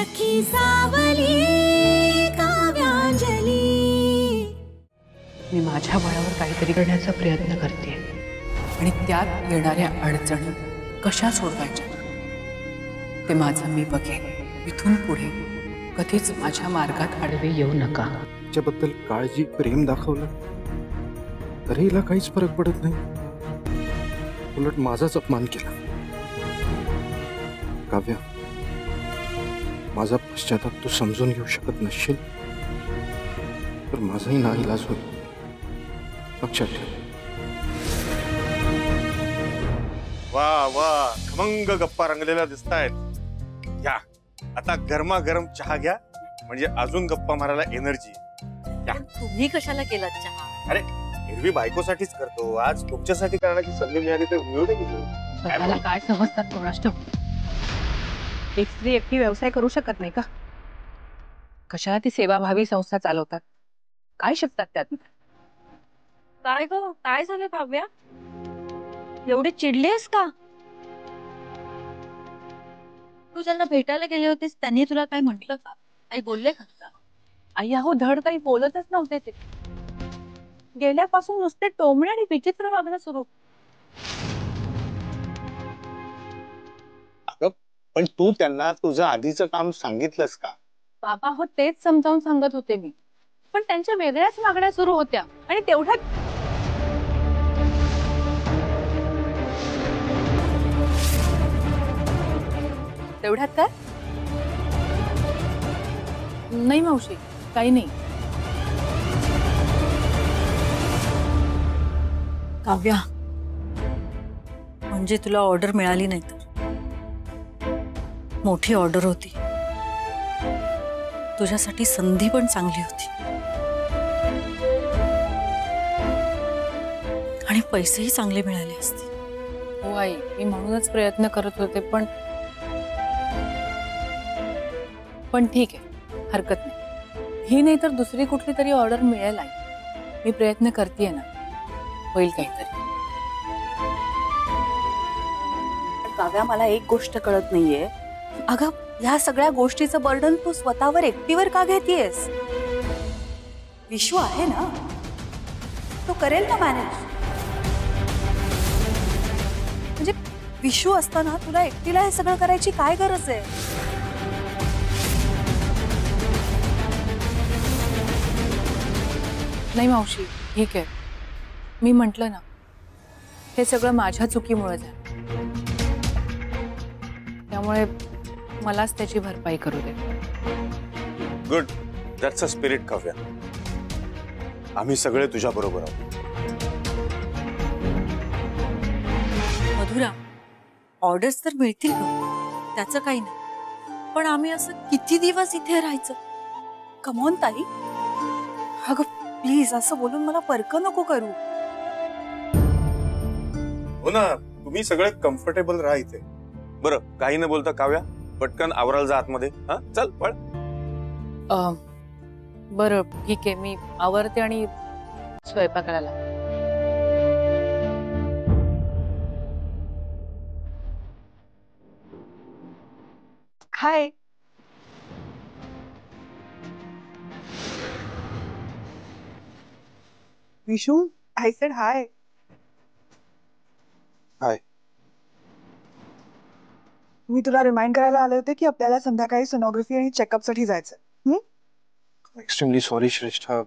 सखी सावली काव्यांजली। मी माझ्या बळावर काहीतरी करण्याचा प्रयत्न करते आणि त्यात येणाऱ्या अडचणी कशा सोडवायच्या ते माझं मी बघेन। इथून पुढे कधीच माझ्या मार्गात आडवे येऊ नका। त्याबद्दल काळजी प्रेम दाखवलं तरी हिला काहीच फरक पडत नाही, उलट माझाच अपमान केला। काव्या, माझा पश्चाताप तू समजून घेऊ शकत नसशील तर माझाही नाईलाज होईल, लक्षात ठेव। वा वा, खमंग गप्पा रंगलेल्या दिसतायत। या आता गरमागरम चहा घ्या, म्हणजे अजून गप्पा मारायला एनर्जी। तुम्ही कशाला केलात चहा? अरे एरवी बायकोसाठीच करतो, आज तुमच्यासाठी करण्याची संधी मिळाली तर मिळू दे की। स्वतःला काय समजतात कोणास ठाऊक। एक स्त्री एकटी व्यवसाय करू शकत नाही का? कशाला ती सेवाभावी संस्था चालवतात? काय शिकतात त्यात? काय ग, काय झालं काव्या? एवढे चिडलेस का? तू त्यांना भेटायला गेले होतेस, त्यांनी तुला काय म्हटलं का? काही बोलले का? आई अहो, धड काही बोलतच नव्हते ते। गेल्यापासून नुसते टोमणे आणि विचित्र वागणं सुरू। अगं पण तू त्यांना तुझं आधीचं काम सांगितलंस का? बाबा हो, तेच समजावून सांगत होते मी, पण त्यांच्या वेगळ्याच मागण्या सुरू होत्या आणि तेवढ्यात काय? नाही मावशी, काही नाही। काव्या, म्हणजे तुला ऑर्डर मिळाली नाही तर मोठी ऑर्डर होती, तुझ्यासाठी संधी पण चांगली होती आणि पैसेही चांगले मिळाले असते। हो आई, मी म्हणूनच प्रयत्न करत होते, पण ठीक आहे, हरकत नाही। ही नाही तर दुसरी कुठली तरी ऑर्डर मिळेल आई, मी प्रयत्न करतेय ना, होईल काहीतरी। काव्या, मला एक गोष्ट कळत नाहीये, अगं ह्या सगळ्या गोष्टीचं बर्डन तू स्वतःवर एकटीवर का घेतीयस? विश्व आहे ना, तो करेल ना मॅनेज। म्हणजे विश्व असताना तुला एकटीला हे सगळं करायची काय गरज आहे? नाही मावशी, ठीक आहे, मी म्हटलं ना, हे सगळं माझ्या चुकीमुळे झालं, त्यामुळे मलाच त्याची भरपाई करू दे। Good, that's a spirit Kavya. आम्ही सगळे तुझ्या बरोबर आहोत। मधुरा, ऑर्डर्स तर मिळतील ग, त्याचं काही नाही, पण आम्ही असं किती दिवस इथे राहायचं? कमॉन ताई, अगं प्लीज असं बोलून मला परक नको करू। हो ना, तुम्ही सगळे कम्फर्टेबल राहा इथे। बरं, काही न बोलता काव्या, पटकन आवरायला जा आतमध्ये। हा, चल पळ। बरं ठीक आहे, मी आवरते आणि स्वयंपाकाला लागते। हाय, विशू, I said hi. हाय। मी तुला रिमाइंड करायला आले होते की आपल्याला संध्याकाळी सोनोग्राफी आणि चेकअप साठी जायचं। एक्स्ट्रीमली सॉरी श्रेष्ठा,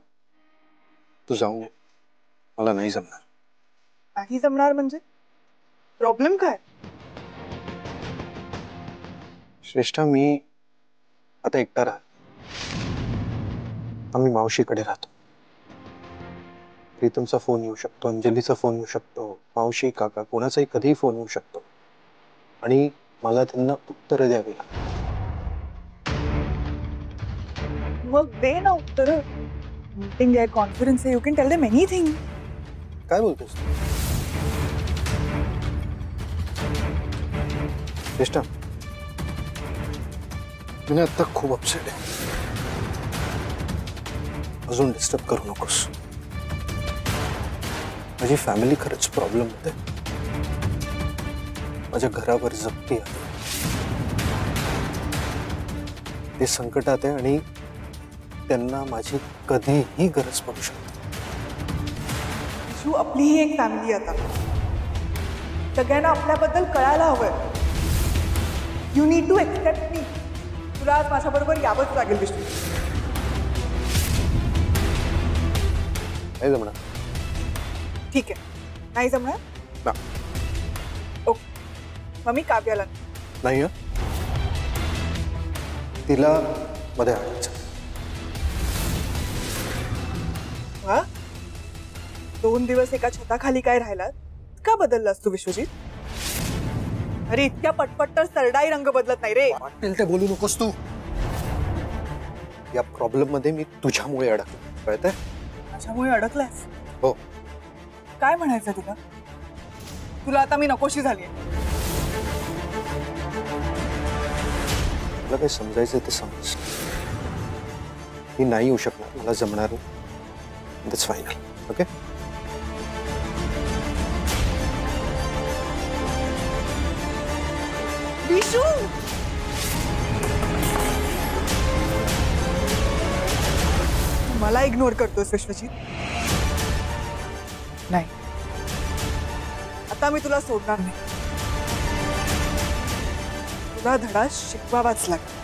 तू जाऊ, मला नाही जमणार। नाही जमणार म्हणजे? प्रॉब्लेम काय? श्रेष्ठा, मी आता एकटा राहतो, आम्ही मावशीकडे राहतो। प्रीतमचा फोन येऊ शकतो, अंजलीचा फोन येऊ शकतो, मावशी काका कोणाचाही कधीही फोन येऊ शकतो आणि मला त्यांना उत्तर द्यावी लागतात। मग दे ना उत्तर। मीटिंग आहे, कॉन्फरन्स आहे, you can tell them anything. काय बोलतोस श्रेष्ठा? मी आता खूप अपसेट आहे, अजून डिस्टर्ब करू नकोस। माझी फॅमिली खरंच प्रॉब्लेम होते, माझ्या घरावर जप्ती आहे, ते संकटात आहे आणि त्यांना माझी कधीही गरज पडू शकते. विशू, आपली ही एक फॅमिली आता. सगळ्यांना आपल्याबद्दल कळायला हवंय. यू नीड टू एक्सेप्ट मी. तुला आज माझ्याबरोबर यावंच लागेल विशू. नाही जमणार. ठीक आहे, नाही जमणार ना. ओके, मग मी काव्याला नाही हं? तिला मध्ये आणायचं. वा, 2 दिवस एका छताखाली काय राहिलात? का बदललास तू विश्वजित? अरे इतक्या पटपट तर सरडाई रंग बदलत नाही रे. वाटेल ते बोलू नकोस तू. या प्रॉब्लेम मध्ये मी तुझ्यामुळे अडकलो, कळतंय? माझ्यामुळे अडकलास? हो. काय म्हणायचं तुला? तुला आता मी नकोशी झाली. मला काही समजायचं ते समज. मी नाही येऊ शकणार, मला जमणार नाही. That's final. ओके. विशू, मला इग्नोर करतोस विश्वजित? नाही. आता मी तुला सोडणार नाही. तुला धडा शिकवावाच लागेल.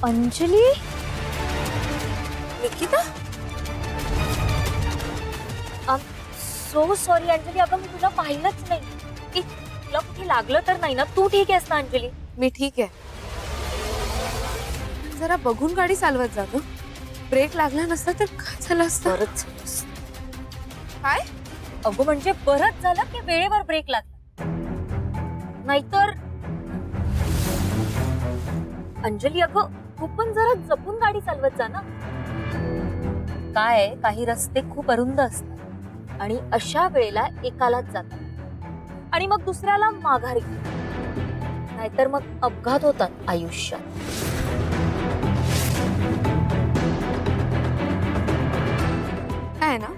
Anjali, Nikita, so sorry Anjali. अगं मी तुला पाहिलंच नाही. तुला कुठे लागलं तर नाही ना? तू ठीक आहेस ना अंजली? मी ठीक आहे. जरा बघून गाडी चालवत जा गं. ब्रेक लागला नसता तर काय झालं असतं? बरंच काय? अगं म्हणजे बरंच झालं की वेळेवर ब्रेक लागला, नाहीतर अंजली अगं तू पण जरा जपून गाडी चालवत जा ना. काय काही रस्ते खूप अरुंद असतात आणि अशा वेळेला एकालाच जातात आणि मग दुसऱ्याला माघारी, नाहीतर मग अपघात होतात आयुष्यात. काय ना,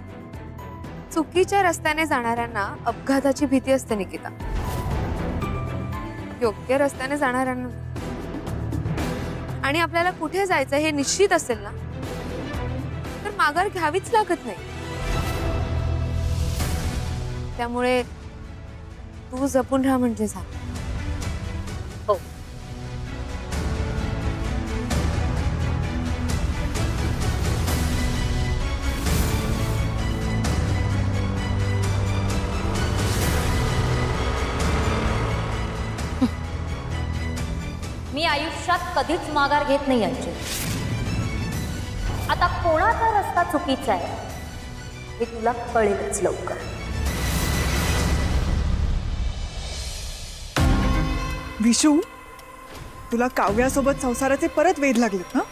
चुकीच्या रस्त्याने जाणाऱ्यांना अपघाताची भीती असते निकिता. योग्य रस्त्याने जाणाऱ्यांना आणि आपल्याला कुठे जायचं हे निश्चित असेल ना तर माघार घ्यावीच लागत नाही. त्यामुळे तू जपून राहा म्हणजे झालं. हो. मी आयुष्यात कधीच माघार घेत नाही अंजली. आता कोणाचा रस्ता चुकीचा आहे हे तुला कळेलच लवकर. विशू, तुला काव्यासोबत संसाराचे परत वेध लागलेत ना?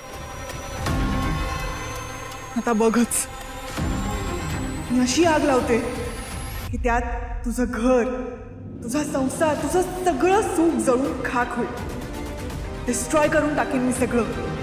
आता बघच, मी अशी आग लावते की त्यात तुझं घर, तुझा संसार, तुझं सगळं सुख जळून खाक होईल. डिस्ट्रॉय करून टाकेन मी सगळं.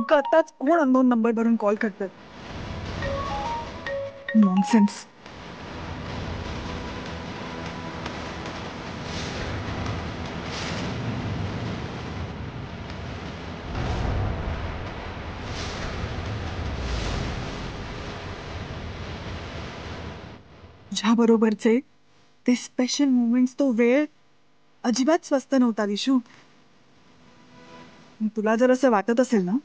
नेमकं आताच कोण अननोन नंबर वरून कॉल करतात. नॉनसेन्स. तुझ्या बरोबरचे ते स्पेशल मोमेंट्स, तो वेळ अजिबात स्वस्त नव्हता विशू. तुला जर असं वाटत असेल ना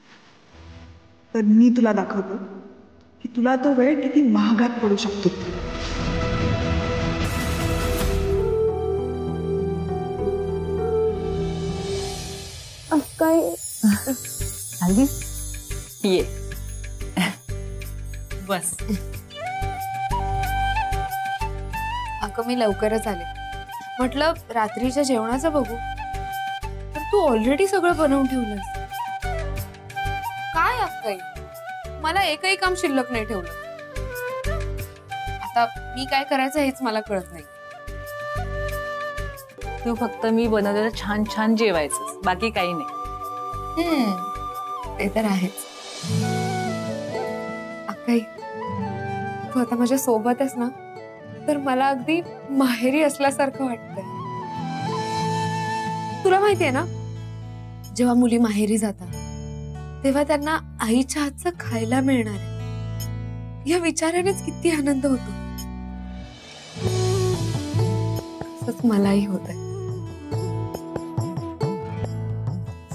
तर मी तुला दाखवतो की तुला तो वेळ किती महागात पडू शकतो. काय हल्ली ये बस. अगं मी लवकरच आले. म्हटलं रात्रीच्या जेवणाचं बघू, तर तू ऑलरेडी सगळं बनवून ठेवलंस. काय अक्काई, मला एकही काम शिल्लक नाही ठेवलं. आता मी काय करायचं हेच मला कळत नाही. तू फक्त मी बनवलेलं छान छान जेवायचं, बाकी काही नाही. ते तर आहेच. अक्काई, तू आता माझ्या सोबत आहेस ना, तर मला अगदी माहेरी असल्यासारखं वाटतंय. तुला माहितीये ना, जेव्हा मुली माहेरी जातात तेव्हा त्यांना आईच्या हातचं खायला मिळणार आहे, या विचारानेच किती आनंद होतो. तसंच मलाही होत आहे.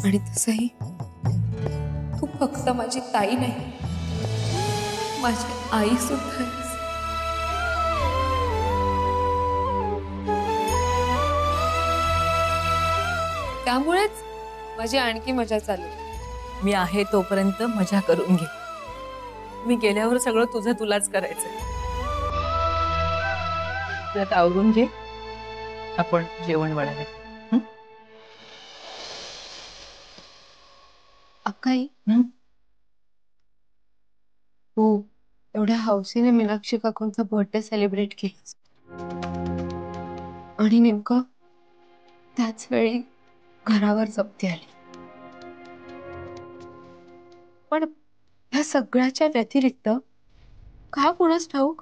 आणि तसंही तू फक्त माझी ताई नाही, माझी आई सुद्धा आहेस. त्यामुळेच माझी आणखी मजा चालू. मी आहे तोपर्यंत मजा करून घे. मी गेल्यावर सगळं तुझं तुलाच करायचंय. त्यात आवरून घे, आपण जेवण वाढायचं. अक्काई, तू एवढ्या हौसेने मीनाक्षी काकूंचा बर्थडे सेलिब्रेट केलास आणि नेमकं त्याच वेळी घरावर जप्ती आली. पण ह्या सगळ्याच्या व्यतिरिक्त का कोणास ठाऊक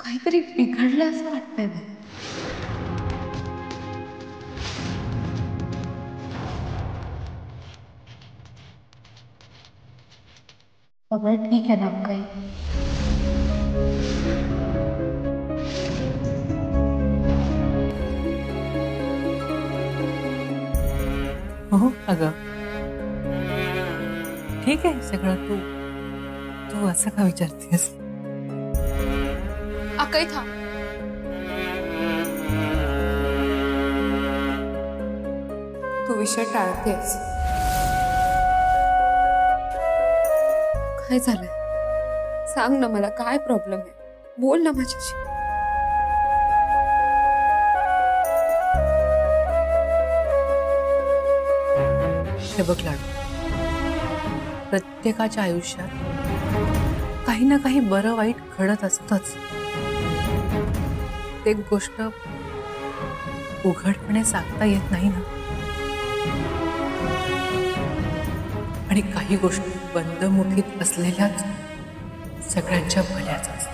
काहीतरी बिघडलं असं वाटतंय मला. सगळं ठीक आहे ना काही? हो अगं ठीक आहे सगळं. तू तू असं का विचारतेस? अक्काई थांब. तू विषय टाळतेस. काय झालंय सांग ना मला, काय प्रॉब्लेम आहे? बोल ना माझ्याशी. हे बघ लाडू, प्रत्येकाच्या आयुष्यात काही ना काही बरं वाईट घडत असतंच. ते गोष्ट उघडपणे सांगता येत नाही ना. आणि काही गोष्टी बंद मुठीत असलेल्याच सगळ्यांच्या भल्याच असतात.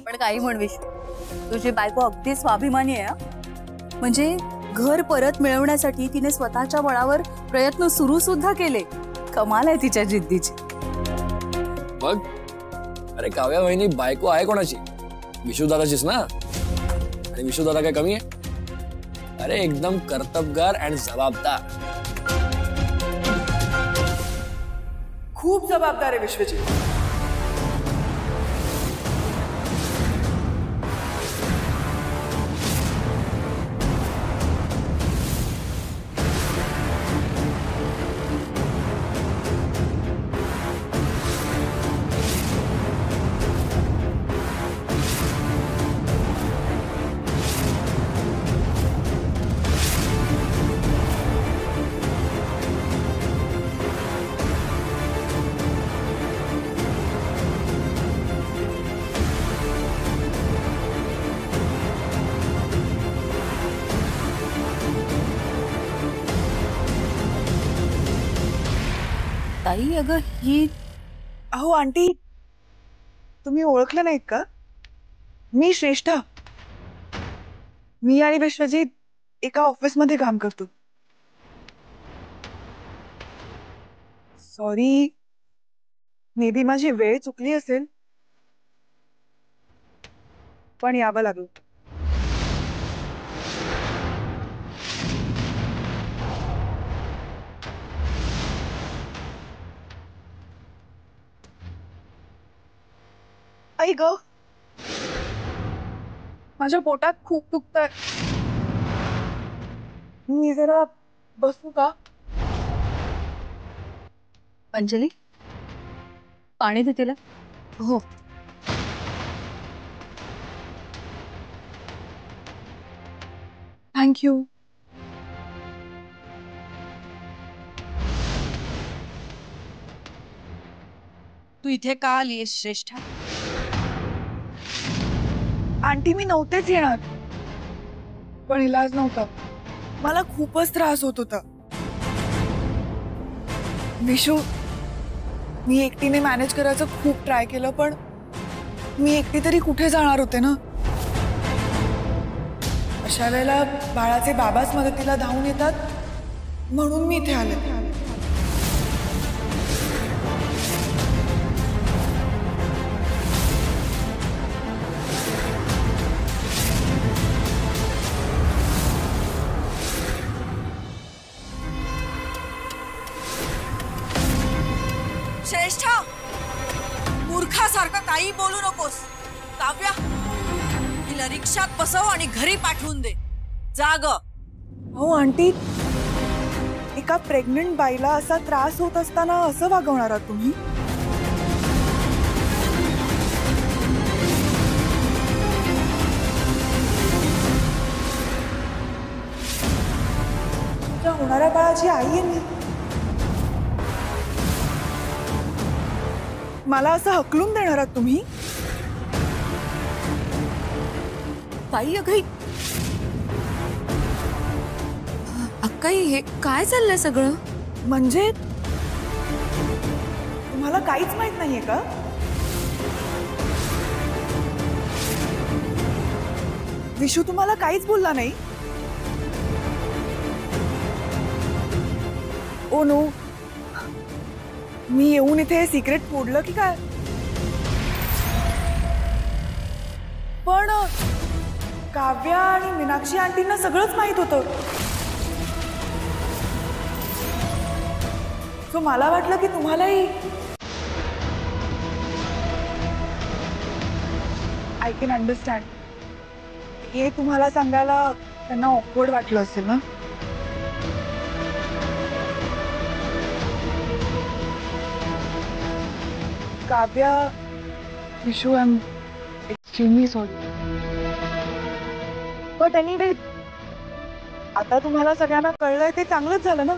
पण काही म्हण विश्व, तुझी बायको अगदी स्वाभिमानी आहे. म्हणजे घर परत मिळवण्यासाठी तिने स्वतःच्या बळावर प्रयत्न सुरू सुद्धा केले. कमाल आहे तिच्या जिद्दीची. बघ अरे काव्या वहिनी बायको आहे कोणाची? विशुदादाचीच ना. आणि विशुदादा काय कमी आहे? अरे एकदम कर्तबगार आणि जबाबदार. खूप जबाबदार आहे विश्वजीत. ताई अगं ही अहो आंटी, तुम्ही ओळखलं नाहीत का? मी श्रेष्ठा. मी आणि विश्वजीत एका ऑफिसमध्ये काम करतो. सॉरी, मे बी माझी वेळ चुकली असेल, पण यावं लागलं. आई ग, माझ्या पोटात खूप दुखतंय. मी जरा बसू का? अंजली, पाणी दे तिला. हो. थँक्यू. तू इथे का आलीस श्रेष्ठा? आंटी मी नव्हतेच येणार, पण इलाज नव्हता. मला खूपच त्रास होत होता. विशू, मी एकटीने मॅनेज करायचं खूप ट्राय केलं, पण मी एकटी तरी कुठे जाणार होते ना. अशा वेळेला बाळाचे बाबाच मदतीला धावून येतात, म्हणून मी इथे आले. श्रेष्ठा, मूर्खासारखं काही बोलू नकोस. काव्या, हिला रिक्षात बसव आणि घरी पाठवून दे. जाग. हो आंटी, एका प्रेग्नंट बाईला असा त्रास होत असताना असं वागवणार आहात तुम्ही? तुमच्या होणाऱ्या बाळाची आई आहे मी. मला असं हकलून देणार आहात तुम्ही? ताई अगं अक्काई, हे काय चाललंय सगळं? म्हणजे तुम्हाला काहीच माहित नाहीये का? विशू तुम्हाला काहीच बोलला नाही? ओ नो, मी येऊन इथे सिक्रेट फोडलं की काय? पण काव्या आणि मीनाक्षी आंटींना सगळंच माहित होतं. सो मला वाटलं की तुम्हालाही. I can understand. हे तुम्हाला सांगायला त्यांना ऑकवर्ड वाटलं असेल ना. Kavya, Vishu, I am extremely sorry. But anyway, आता तुम्हाला सगळ्यांना कळलंय ते चांगलंच झालं ना.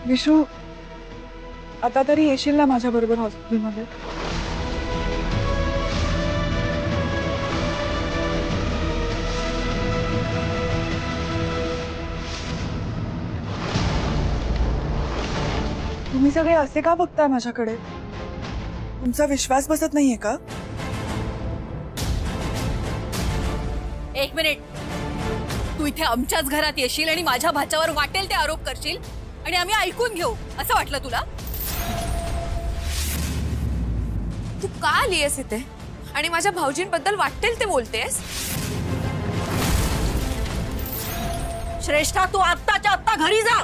विशू, आता तरी येशील ना माझ्या बरोबर हॉस्पिटलमध्ये? तुम्ही सगळे असे का बघताय माझ्याकडे? तुमचा विश्वास बसत नाहीये का? एक मिनिट. तू इथे आमच्याच घरात येशील आणि माझ्या भाच्यावर वाटेल ते आरोप करशील आणि आम्ही ऐकून घेऊ असं वाटलं तुला? तू का आलीयस इथे आणि माझ्या भाऊजींबद्दल वाटेल ते बोलतेस? श्रेष्ठा, तू आत्ताच्या आत्ता घरी जा.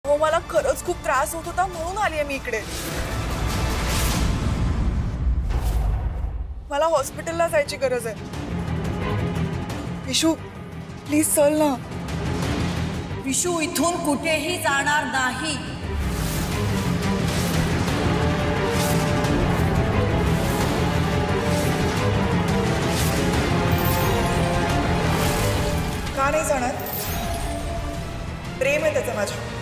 हो, मला खरंच खूप त्रास होत होता म्हणून आलीये मी इकडे. मला हॉस्पिटलला जायची गरज आहे. विशू, प्लीज चल ना. विशू इथून कुठेही जाणार नाही. का नाही जाणार? प्रेम आहे त्याचं माझ्या.